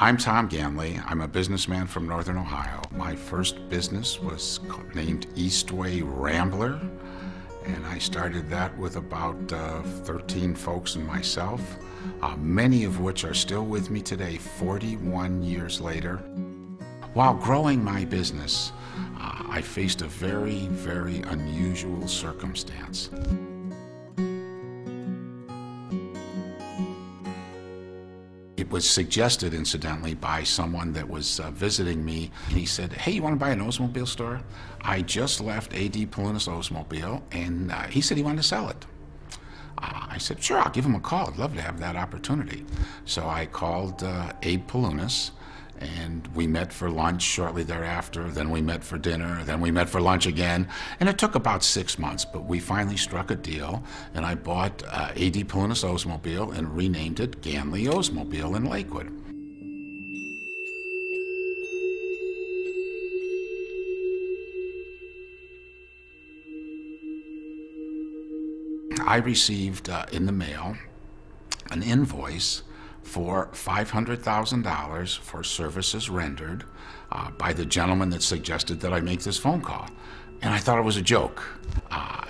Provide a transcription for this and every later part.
I'm Tom Ganley. I'm a businessman from Northern Ohio. My first business was named Eastway Rambler, and I started that with about 13 folks and myself, many of which are still with me today, 41 years later. While growing my business, I faced a very, very unusual circumstance. It was suggested, incidentally, by someone that was visiting me. He said, "Hey, you want to buy an Oldsmobile store?" I just left A.D. Palunas Oldsmobile, and he said he wanted to sell it. I said, "Sure, I'll give him a call. I'd love to have that opportunity." So I called Abe Palunas, and we met for lunch shortly thereafter. Then we met for dinner. Then we met for lunch again. And it took about 6 months, but we finally struck a deal, and I bought A.D. Palunas Oldsmobile and renamed it Ganley Oldsmobile in Lakewood. I received in the mail an invoice for $500,000 for services rendered by the gentleman that suggested that I make this phone call. And I thought it was a joke.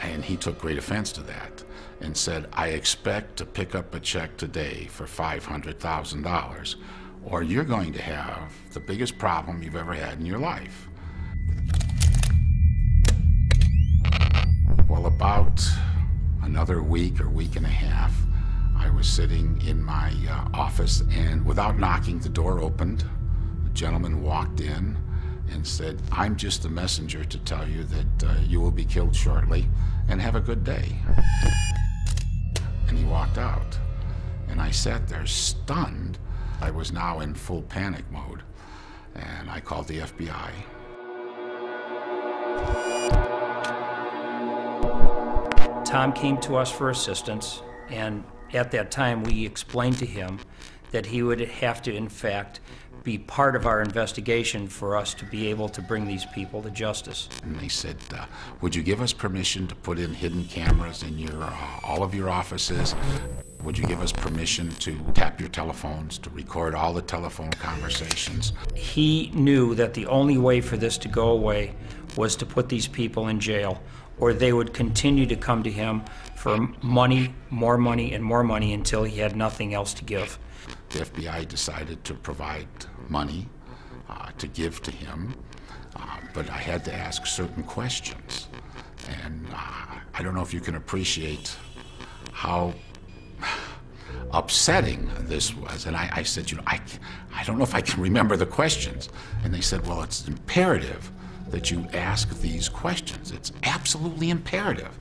And he took great offense to that and said, "I expect to pick up a check today for $500,000, or you're going to have the biggest problem you've ever had in your life." Well, about another week or week and a half, I was sitting in my office, and without knocking, the door opened. The gentleman walked in and said, "I'm just the messenger to tell you that you will be killed shortly, and have a good day." And he walked out. And I sat there stunned. I was now in full panic mode, and I called the FBI. Tom came to us for assistance, and at that time we explained to him that he would have to, in fact, be part of our investigation for us to be able to bring these people to justice. And they said, "Would you give us permission to put in hidden cameras in all of your offices? Would you give us permission to tap your telephones, to record all the telephone conversations?" He knew that the only way for this to go away was to put these people in jail, or they would continue to come to him for money, and more money until he had nothing else to give. The FBI decided to provide money to give to him, but I had to ask certain questions. And I don't know if you can appreciate how upsetting this was. And I said, I don't know if I can remember the questions. And they said, "Well, it's imperative that you ask these questions. It's absolutely imperative."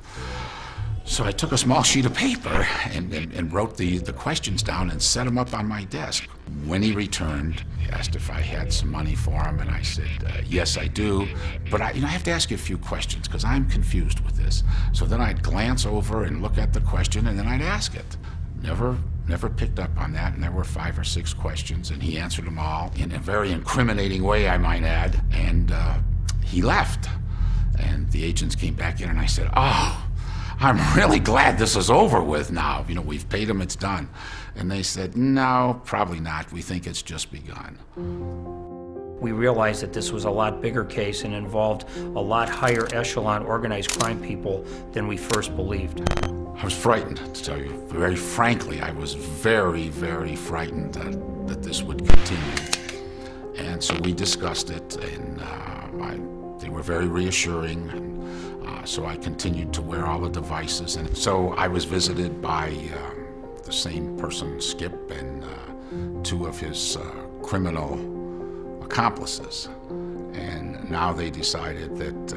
So I took a small sheet of paper and wrote the questions down and set them up on my desk. When he returned, he asked if I had some money for him, and I said, "Yes, I do, but I have to ask you a few questions because I'm confused with this." So then I'd glance over and look at the question, and then I'd ask it. Never picked up on that, and there were 5 or 6 questions, and he answered them all in a very incriminating way, I might add, and he left. And the agents came back in, and I said, "Oh, I'm really glad this is over with now. We've paid him, it's done." And they said, "No, probably not. We think it's just begun." We realized that this was a lot bigger case and involved a lot higher echelon organized crime people than we first believed. I was frightened, to tell you very frankly. I was very, very frightened that this would continue. And so we discussed it, and they were very reassuring. And so I continued to wear all the devices. And so I was visited by the same person, Skip, and 2 of his criminal accomplices. And now they decided that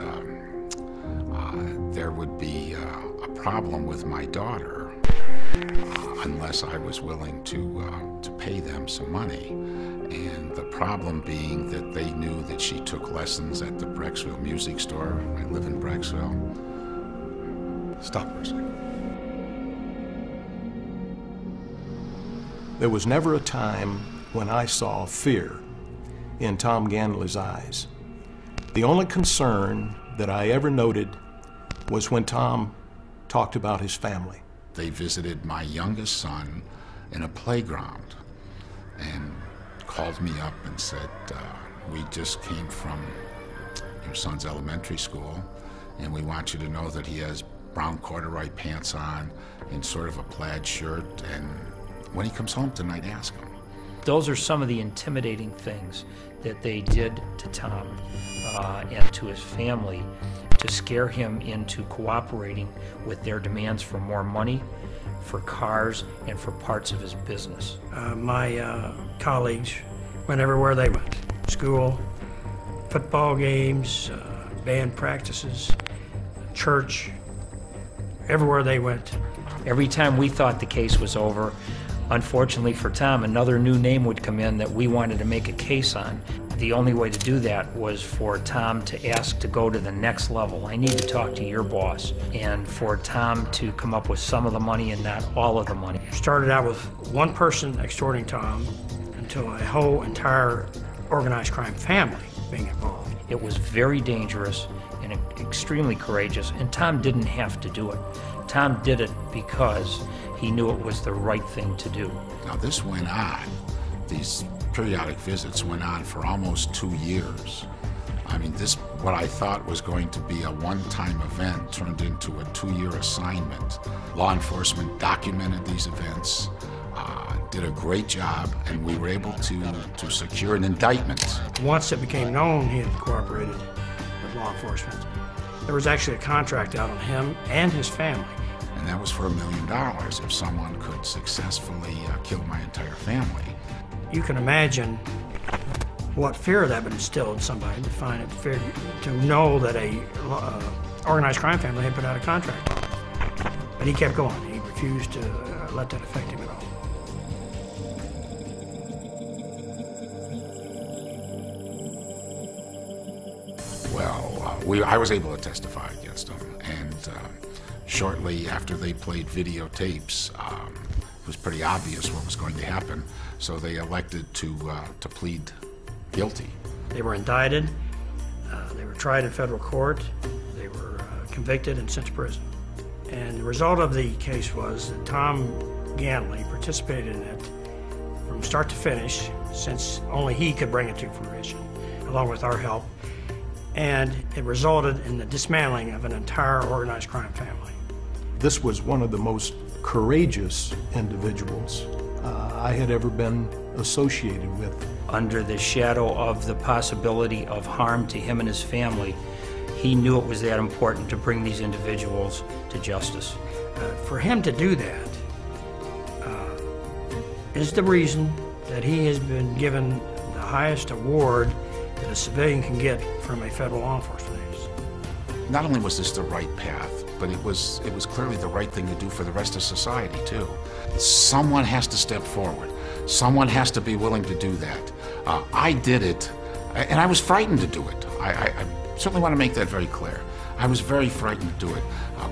there would be a problem with my daughter unless I was willing to pay them some money. And the problem being that they knew that she took lessons at the Brecksville music store. I live in Brecksville. Stop for a second. There was never a time when I saw fear in Tom Ganley's eyes. The only concern that I ever noted was when Tom talked about his family. They visited my youngest son in a playground, and called me up and said, we just came from your son's elementary school, and we want you to know that he has brown corduroy pants on and sort of a plaid shirt, and when he comes home tonight, ask him. Those are some of the intimidating things that they did to Tom and to his family to scare him into cooperating with their demands for more money, for cars, and for parts of his business. My colleagues went everywhere they went. School, football games, band practices, church, everywhere they went. Every time we thought the case was over, unfortunately for Tom, another new name would come in that we wanted to make a case on. The only way to do that was for Tom to ask to go to the next level. I need to talk to your boss. And for Tom to come up with some of the money and not all of the money. Started out with one person extorting Tom until a whole entire organized crime family being involved. It was very dangerous and extremely courageous, and Tom didn't have to do it. Tom did it because he knew it was the right thing to do. Now this went on, these periodic visits went on for almost 2 years. I mean, this, what I thought was going to be a one-time event turned into a 2-year assignment. Law enforcement documented these events, did a great job, and we were able to secure an indictment. Once it became known he had cooperated with law enforcement, there was actually a contract out on him and his family. And that was for $1 million if someone could successfully kill my entire family. You can imagine what fear that would instill in somebody to find it fear, to know that a organized crime family had put out a contract. But he kept going. He refused to let that affect him at all. Well, I was able to testify against him, and shortly after they played videotapes, it was pretty obvious what was going to happen, so they elected to plead guilty. They were indicted, they were tried in federal court, they were convicted and sent to prison. And the result of the case was that Tom Ganley participated in it from start to finish, since only he could bring it to fruition, along with our help. And it resulted in the dismantling of an entire organized crime family. This was one of the most courageous individuals I had ever been associated with. Under the shadow of the possibility of harm to him and his family, he knew it was that important to bring these individuals to justice. For him to do that is the reason that he has been given the highest award that a civilian can get from a federal law enforcement agency. Not only was this the right path, but it was clearly the right thing to do for the rest of society, too. Someone has to step forward. Someone has to be willing to do that. I did it, and I was frightened to do it. I certainly want to make that very clear. I was very frightened to do it,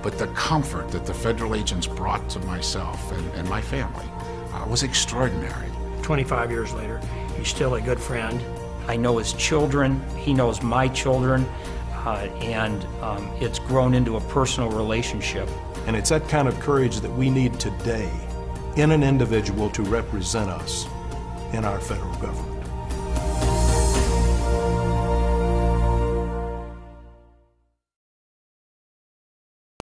but the comfort that the federal agents brought to myself and my family was extraordinary. 25 years later, he's still a good friend. I know his children, he knows my children, and it's grown into a personal relationship. And it's that kind of courage that we need today in an individual to represent us in our federal government.